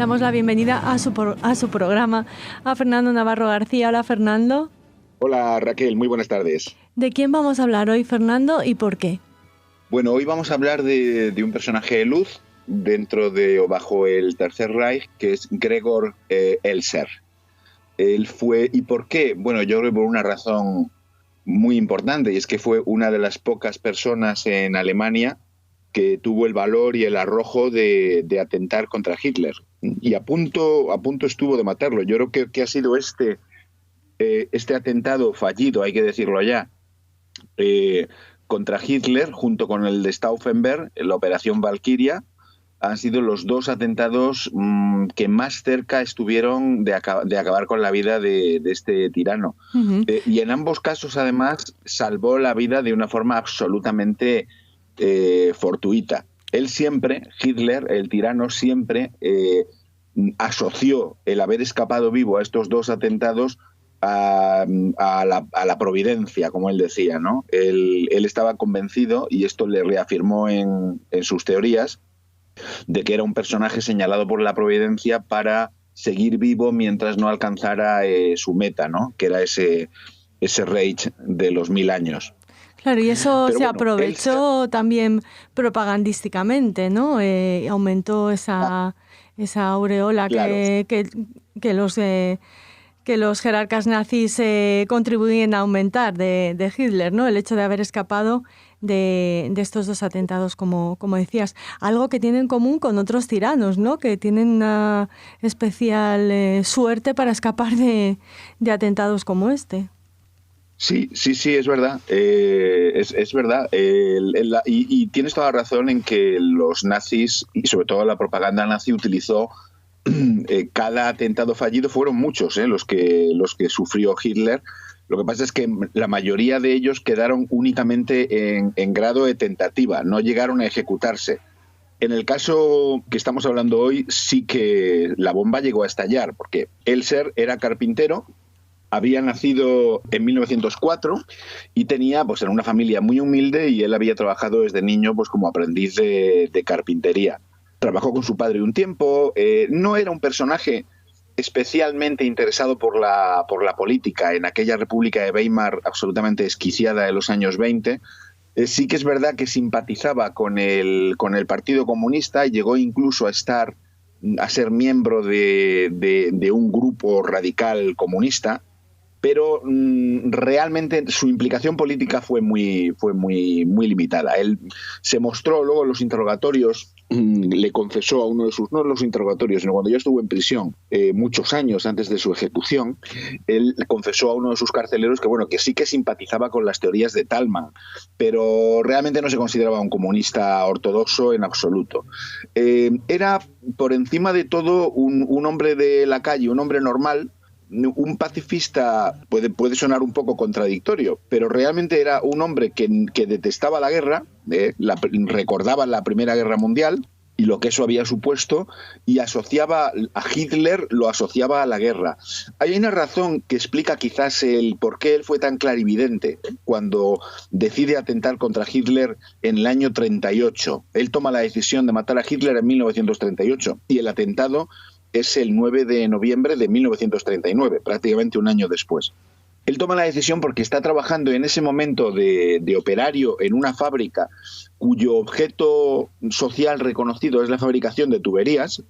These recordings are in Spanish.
Damos la bienvenida a su programa a Fernando Navarro García. Hola, Fernando. Hola, Raquel. Muy buenas tardes. ¿De quién vamos a hablar hoy, Fernando, y por qué? Bueno, hoy vamos a hablar de un personaje de luz dentro de o bajo el Tercer Reich, que es Gregor Elser. Él fue... ¿Y por qué? Bueno, yo creo que por una razón muy importante, y es que fue una de las pocas personas en Alemania que tuvo el valor y el arrojo de atentar contra Hitler. Y a punto estuvo de matarlo. Yo creo que ha sido este atentado fallido, hay que decirlo ya, contra Hitler, junto con el de Stauffenberg, la Operación Valkyria, han sido los dos atentados que más cerca estuvieron de acabar con la vida de este tirano. Uh-huh. Y en ambos casos, además, salvó la vida de una forma absolutamente fortuita. Él siempre, Hitler, el tirano, siempre asoció el haber escapado vivo a estos dos atentados a la providencia, como él decía, ¿no? Él estaba convencido, y esto le reafirmó en sus teorías, de que era un personaje señalado por la providencia para seguir vivo mientras no alcanzara su meta, ¿no? Que era ese Reich de los 1000 años. Claro, y eso Pero se bueno, aprovechó también propagandísticamente, ¿no? Aumentó esa aureola, claro, que los jerarcas nazis contribuyen a aumentar de Hitler, ¿no? El hecho de haber escapado de estos dos atentados, como decías. Algo que tienen en común con otros tiranos, ¿no? Que tienen una especial suerte para escapar de atentados como este. Sí, es verdad. Es verdad. Y tienes toda la razón en que los nazis, y sobre todo la propaganda nazi, utilizó cada atentado fallido. Fueron muchos los que sufrió Hitler. Lo que pasa es que la mayoría de ellos quedaron únicamente en grado de tentativa, no llegaron a ejecutarse. En el caso que estamos hablando hoy, sí que la bomba llegó a estallar, porque Elser era carpintero, había nacido en 1904 y tenía, pues, en una familia muy humilde, y él había trabajado desde niño, pues, como aprendiz de carpintería. Trabajó con su padre un tiempo. No era un personaje especialmente interesado por la política en aquella República de Weimar absolutamente esquiciada de los años 20. Sí que es verdad que simpatizaba con el Partido Comunista, y llegó incluso a ser miembro de un grupo radical comunista, pero realmente su implicación política fue muy limitada. Él se mostró luego en los interrogatorios, le confesó a uno de sus, no en los interrogatorios, sino cuando ya estuvo en prisión, muchos años antes de su ejecución, él confesó a uno de sus carceleros que sí que simpatizaba con las teorías de Thälmann, pero realmente no se consideraba un comunista ortodoxo en absoluto. Era, por encima de todo, un hombre de la calle, un hombre normal. Un pacifista puede sonar un poco contradictorio, pero realmente era un hombre que detestaba la guerra, recordaba la Primera Guerra Mundial y lo que eso había supuesto, y asociaba a Hitler, lo asociaba a la guerra. Hay una razón que explica quizás el por qué él fue tan clarividente cuando decide atentar contra Hitler en el año 38. Él toma la decisión de matar a Hitler en 1938, y el atentado es el 9 de noviembre de 1939, prácticamente un año después. Él toma la decisión porque está trabajando en ese momento de operario en una fábrica cuyo objeto social reconocido es la fabricación de tuberías,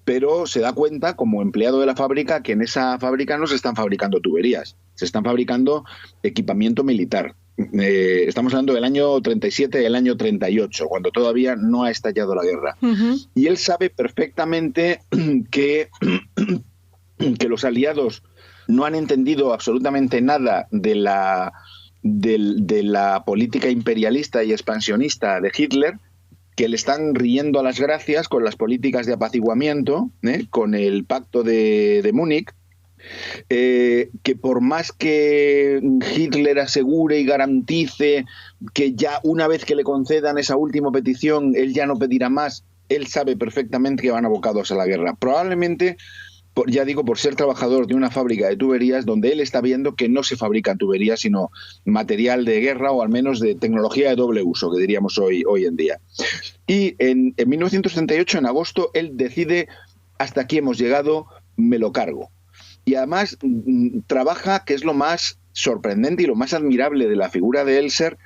pero se da cuenta, como empleado de la fábrica, que en esa fábrica no se están fabricando tuberías, se están fabricando equipamiento militar. Estamos hablando del año 37 y del año 38, cuando todavía no ha estallado la guerra. Uh-huh. Y él sabe perfectamente que los aliados no han entendido absolutamente nada de la política imperialista y expansionista de Hitler, que le están riendo a las gracias con las políticas de apaciguamiento, con el pacto de Múnich, que por más que Hitler asegure y garantice que ya una vez que le concedan esa última petición, él ya no pedirá más, él sabe perfectamente que van abocados a la guerra. Probablemente, por ser trabajador de una fábrica de tuberías, donde él está viendo que no se fabrican tuberías, sino material de guerra, o al menos de tecnología de doble uso, que diríamos hoy en día. Y en 1938, en agosto, él decide hasta aquí hemos llegado, me lo cargo. Y además trabaja, que es lo más sorprendente y lo más admirable de la figura de Elser,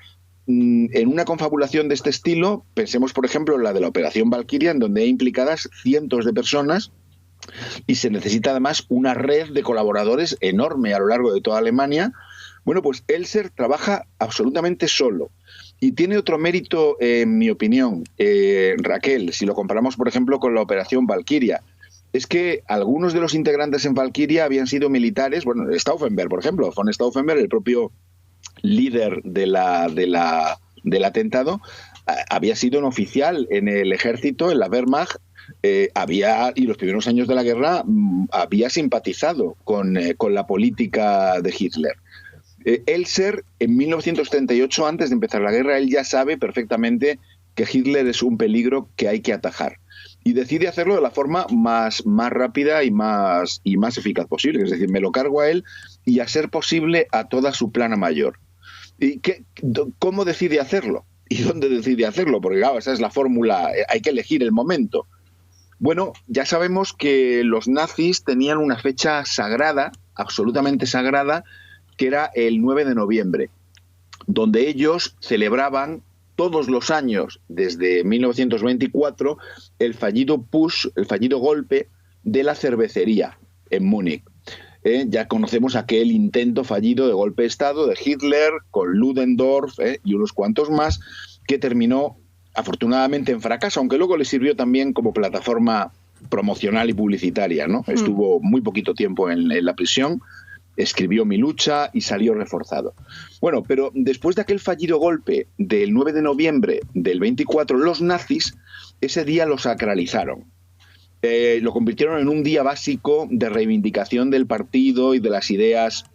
en una confabulación de este estilo. Pensemos, por ejemplo, en la de la Operación Valkyria, en donde hay implicadas cientos de personas y se necesita además una red de colaboradores enorme a lo largo de toda Alemania. Bueno, pues Elser trabaja absolutamente solo. Y tiene otro mérito, en mi opinión, Raquel, si lo comparamos, por ejemplo, con la Operación Valkyria. Es que algunos de los integrantes en Valkyria habían sido militares. Bueno, Stauffenberg, por ejemplo, von Stauffenberg, el propio líder del atentado, había sido un oficial en el ejército, en la Wehrmacht, y los primeros años de la guerra había simpatizado con la política de Hitler. Elser, en 1938, antes de empezar la guerra, él ya sabe perfectamente que Hitler es un peligro que hay que atajar. Y decide hacerlo de la forma más rápida y más eficaz posible. Es decir, me lo cargo a él y, a ser posible, a toda su plana mayor. ¿Y cómo decide hacerlo? ¿Y dónde decide hacerlo? Porque, claro, esa es la fórmula, hay que elegir el momento. Bueno, ya sabemos que los nazis tenían una fecha sagrada, absolutamente sagrada, que era el 9 de noviembre, donde ellos celebraban todos los años, desde 1924, el fallido push, el fallido golpe de la cervecería en Múnich. Ya conocemos aquel intento fallido de golpe de Estado de Hitler con Ludendorff y unos cuantos más, que terminó afortunadamente en fracaso, aunque luego le sirvió también como plataforma promocional y publicitaria, ¿no? Estuvo muy poquito tiempo en la prisión, escribió Mi lucha y salió reforzado. Bueno, pero después de aquel fallido golpe del 9 de noviembre del 24, los nazis ese día lo sacralizaron. Lo convirtieron en un día básico de reivindicación del partido y de las ideas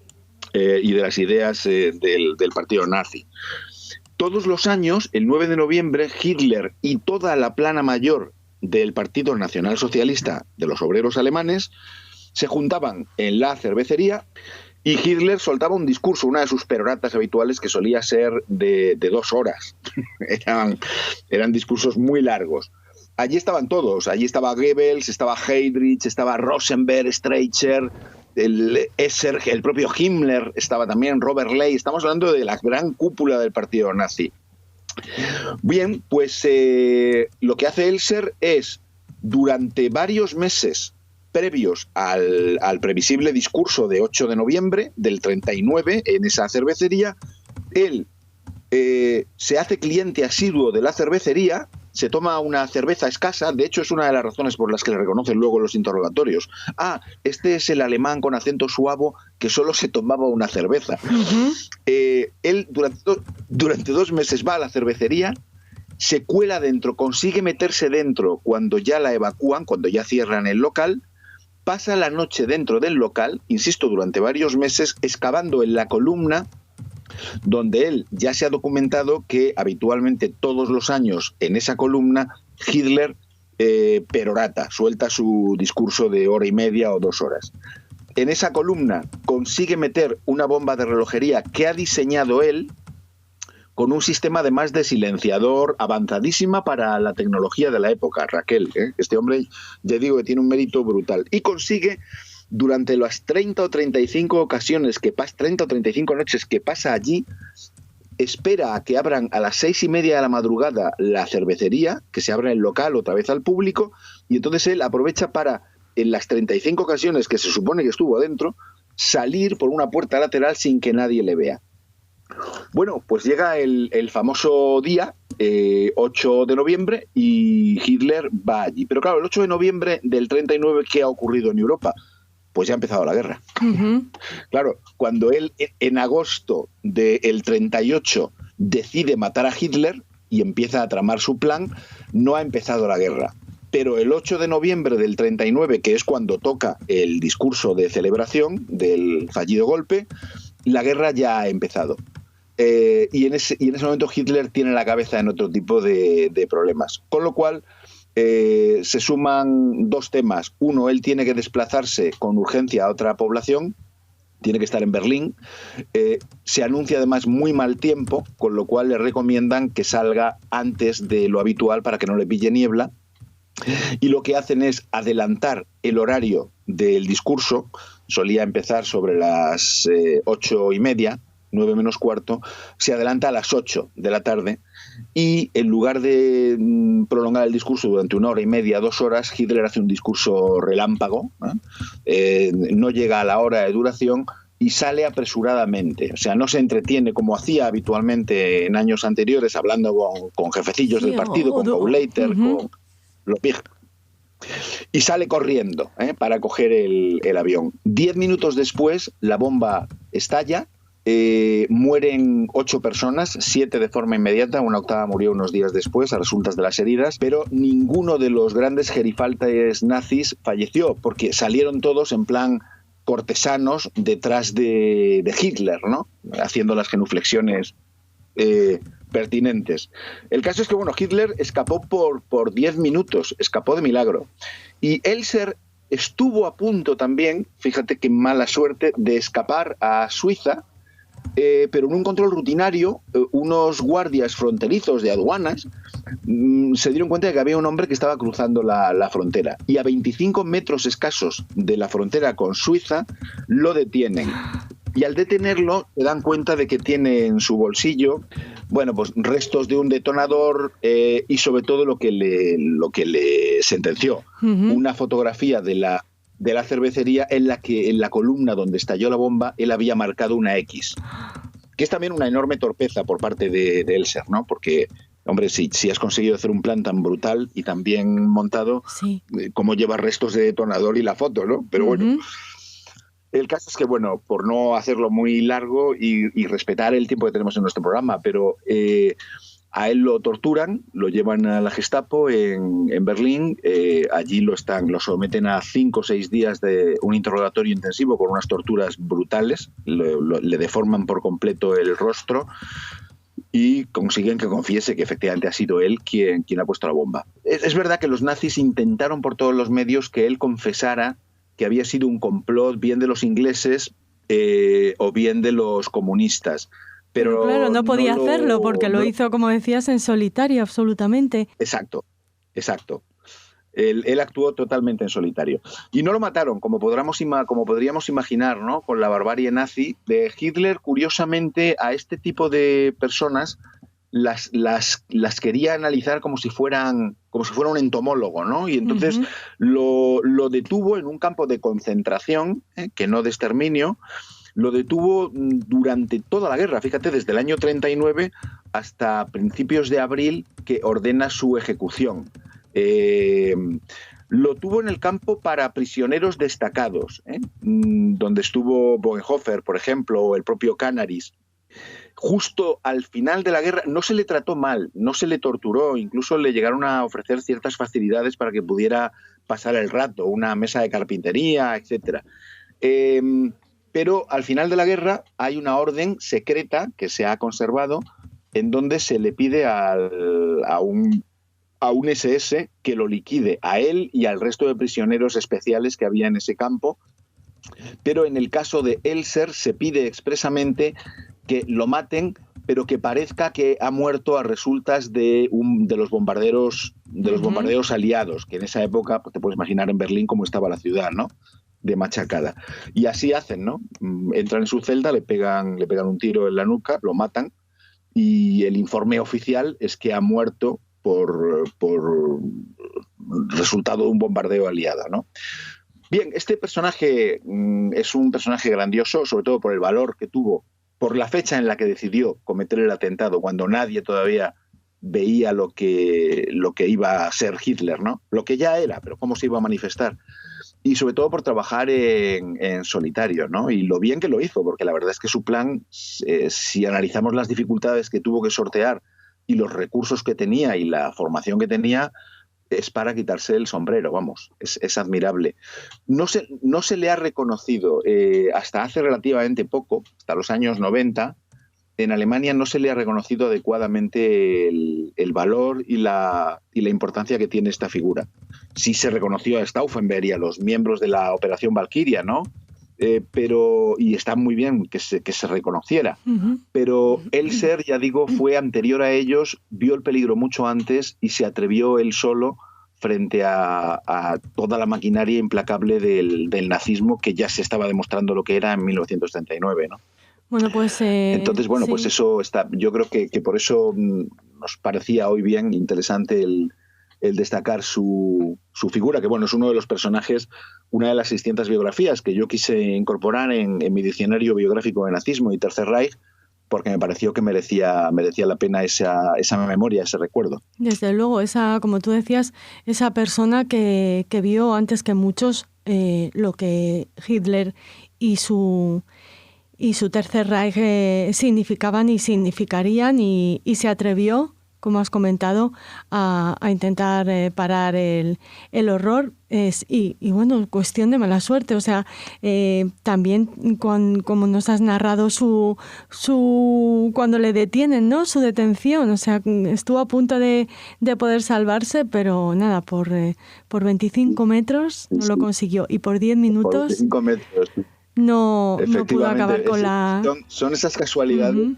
del partido nazi. Todos los años, el 9 de noviembre, Hitler y toda la plana mayor del Partido Nacional Socialista de los Obreros Alemanes se juntaban en la cervecería y Hitler soltaba un discurso, una de sus peroratas habituales, que solía ser de 2 horas. Eran discursos muy largos. Allí estaban todos, allí estaba Goebbels, estaba Heydrich, estaba Rosenberg, Streicher, el propio Himmler estaba también, Robert Ley. Estamos hablando de la gran cúpula del partido nazi. Bien, pues lo que hace Elser es, durante varios meses previos al previsible discurso de 8 de noviembre del 39 en esa cervecería, él se hace cliente asiduo de la cervecería, se toma una cerveza escasa. De hecho, es una de las razones por las que le reconocen luego los interrogatorios. Este es el alemán con acento suavo que solo se tomaba una cerveza. Uh-huh. Él durante 2 meses va a la cervecería, se cuela dentro, consigue meterse dentro cuando ya la evacúan, cuando ya cierran el local, pasa la noche dentro del local, insisto, durante varios meses, excavando en la columna donde él ya se ha documentado que habitualmente todos los años en esa columna Hitler perorata, suelta su discurso de 1h30 o 2 horas. En esa columna consigue meter una bomba de relojería que ha diseñado él, con un sistema además de silenciador avanzadísima para la tecnología de la época, Raquel. Este hombre, ya digo, que tiene un mérito brutal. Y consigue, durante las 30 o 35 ocasiones 30 o 35 noches que pasa allí, espera a que abran a las 6:30 de la madrugada la cervecería, que se abra el local otra vez al público, y entonces él aprovecha para, en las 35 ocasiones que se supone que estuvo adentro, salir por una puerta lateral sin que nadie le vea. Bueno, pues llega el famoso día, 8 de noviembre, y Hitler va allí. Pero claro, el 8 de noviembre del 39, ¿qué ha ocurrido en Europa? Pues ya ha empezado la guerra. Uh-huh. Claro, cuando él en agosto del 38 decide matar a Hitler y empieza a tramar su plan, no ha empezado la guerra. Pero el 8 de noviembre del 39, que es cuando toca el discurso de celebración del fallido golpe, la guerra ya ha empezado. Y en ese momento Hitler tiene la cabeza en otro tipo de problemas. Con lo cual se suman 2 temas. Uno, él tiene que desplazarse con urgencia a otra población, tiene que estar en Berlín. Se anuncia además muy mal tiempo, con lo cual le recomiendan que salga antes de lo habitual para que no le pille niebla. y lo que hacen es adelantar el horario del discurso. Solía empezar sobre las 8:30, 9 menos cuarto, se adelanta a las 8 de la tarde y en lugar de prolongar el discurso durante 1 hora y media, 2 horas, Hitler hace un discurso relámpago, no llega a la hora de duración y sale apresuradamente. O sea, no se entretiene como hacía habitualmente en años anteriores, hablando con jefecillos del partido, con Gauleiter, con Lopig. Y sale corriendo para coger el avión. 10 minutos después, la bomba estalla, mueren 8 personas, 7 de forma inmediata, una octava murió unos días después a resultas de las heridas, pero ninguno de los grandes gerifaltes nazis falleció, porque salieron todos en plan cortesanos detrás de Hitler, ¿no? Haciendo las genuflexiones pertinentes. El caso es que, bueno, Hitler escapó por 10 minutos, escapó de milagro. Y Elser estuvo a punto también, fíjate qué mala suerte, de escapar a Suiza, pero en un control rutinario, unos guardias fronterizos de aduanas se dieron cuenta de que había un hombre que estaba cruzando la frontera. Y a 25 metros escasos de la frontera con Suiza, lo detienen. Y al detenerlo se dan cuenta de que tiene en su bolsillo, bueno, pues restos de un detonador y sobre todo lo que le sentenció. Una fotografía de la cervecería en la que en la columna donde estalló la bomba él había marcado una X. Que es también una enorme torpeza por parte de Elser, ¿no? Porque, hombre, si has conseguido hacer un plan tan brutal y tan bien montado, sí, ¿cómo llevas restos de detonador y la foto, no? Pero bueno... El caso es que, bueno, por no hacerlo muy largo y respetar el tiempo que tenemos en nuestro programa, pero a él lo torturan, lo llevan a la Gestapo en Berlín, allí lo someten a 5 o 6 días de un interrogatorio intensivo con unas torturas brutales, le deforman por completo el rostro y consiguen que confiese que efectivamente ha sido él quien ha puesto la bomba. Es verdad que los nazis intentaron por todos los medios que él confesara que había sido un complot bien de los ingleses o bien de los comunistas. Pero claro, no podía hacerlo porque lo hizo, como decías, en solitario, absolutamente. Exacto. Él actuó totalmente en solitario. Y no lo mataron, como podríamos imaginar, ¿no? Con la barbarie nazi de Hitler. Curiosamente, a este tipo de personas las quería analizar como si fuera un entomólogo, ¿no? Y entonces lo detuvo en un campo de concentración, que no de exterminio, lo detuvo durante toda la guerra, fíjate, desde el año 39 hasta principios de abril, que ordena su ejecución. Lo tuvo en el campo para prisioneros destacados, donde estuvo Bonhoeffer, por ejemplo, o el propio Canaris. Justo al final de la guerra no se le trató mal, no se le torturó, incluso le llegaron a ofrecer ciertas facilidades para que pudiera pasar el rato, una mesa de carpintería, etc. Pero al final de la guerra hay una orden secreta que se ha conservado en donde se le pide a un SS que lo liquide, a él y al resto de prisioneros especiales que había en ese campo. Pero en el caso de Elser se pide expresamente que lo maten, pero que parezca que ha muerto a resultas de los bombarderos aliados, que en esa época, pues te puedes imaginar en Berlín cómo estaba la ciudad, ¿no? De machacada. Y así hacen, ¿no? Entran en su celda, le pegan un tiro en la nuca, lo matan, y el informe oficial es que ha muerto por resultado de un bombardeo aliado, ¿no? Bien, este personaje es un personaje grandioso, sobre todo por el valor que tuvo, por la fecha en la que decidió cometer el atentado, cuando nadie todavía veía lo que iba a ser Hitler, ¿no? Lo que ya era, pero cómo se iba a manifestar. Y sobre todo por trabajar en solitario, ¿no? Y lo bien que lo hizo, porque la verdad es que su plan, si analizamos las dificultades que tuvo que sortear y los recursos que tenía y la formación que tenía, es para quitarse el sombrero, vamos, es admirable. No se le ha reconocido hasta hace relativamente poco, hasta los años 90, en Alemania no se le ha reconocido adecuadamente el valor y la importancia que tiene esta figura. Sí se reconoció a Stauffenberg y a los miembros de la Operación Valquiria, ¿no? Y está muy bien que se reconociera. Pero Elser, ya digo, fue anterior a ellos, vio el peligro mucho antes y se atrevió él solo, frente a toda la maquinaria implacable del nazismo, que ya se estaba demostrando lo que era en 1939, ¿no? Bueno, pues entonces, bueno, sí. pues eso está. Yo creo que por eso nos parecía hoy bien interesante el destacar su figura, que bueno, es uno de los personajes, una de las 600 biografías que yo quise incorporar en mi diccionario biográfico de nazismo y Tercer Reich, porque me pareció que merecía la pena esa memoria, ese recuerdo. Desde luego, como tú decías, esa persona que vio antes que muchos lo que Hitler y su Tercer Reich significaban y significarían, y se atrevió, como has comentado, a intentar parar el horror. Y bueno, cuestión de mala suerte. O sea, también como nos has narrado cuando le detienen, ¿no? Su detención. O sea, estuvo a punto de poder salvarse, pero nada, por 25 metros no lo consiguió. Y por 10 minutos... Por 25 metros. No pudo acabar con son esas casualidades. Uh-huh.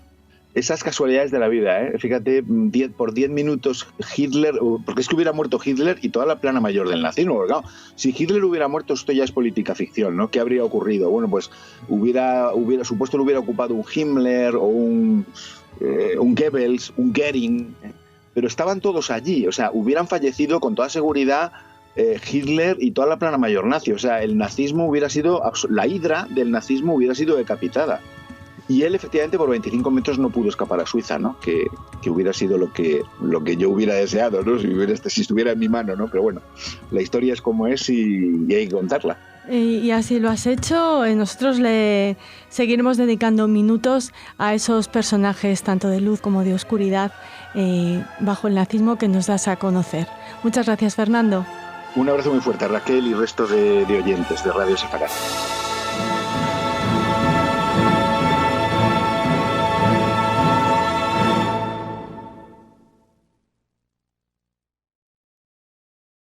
Esas casualidades de la vida, ¿eh? Fíjate, por 10 minutos Hitler, porque es que hubiera muerto Hitler y toda la plana mayor del nazismo. Porque, claro, si Hitler hubiera muerto, esto ya es política ficción, ¿no? ¿Qué habría ocurrido? Bueno, pues hubiera supuesto lo hubiera ocupado un Himmler o un Goebbels, un Goering, pero estaban todos allí. O sea, hubieran fallecido con toda seguridad Hitler y toda la plana mayor nazi. O sea, el nazismo hubiera sido, la hidra del nazismo hubiera sido decapitada. Y él, efectivamente, por 25 metros no pudo escapar a Suiza, ¿no? Que hubiera sido lo que yo hubiera deseado, ¿no? Si estuviera en mi mano, ¿no? Pero bueno, la historia es como es y hay que contarla. Y así lo has hecho. Nosotros le seguiremos dedicando minutos a esos personajes, tanto de luz como de oscuridad, bajo el nazismo, que nos das a conocer. Muchas gracias, Fernando. Un abrazo muy fuerte a Raquel y resto de oyentes de Radio Sefarad.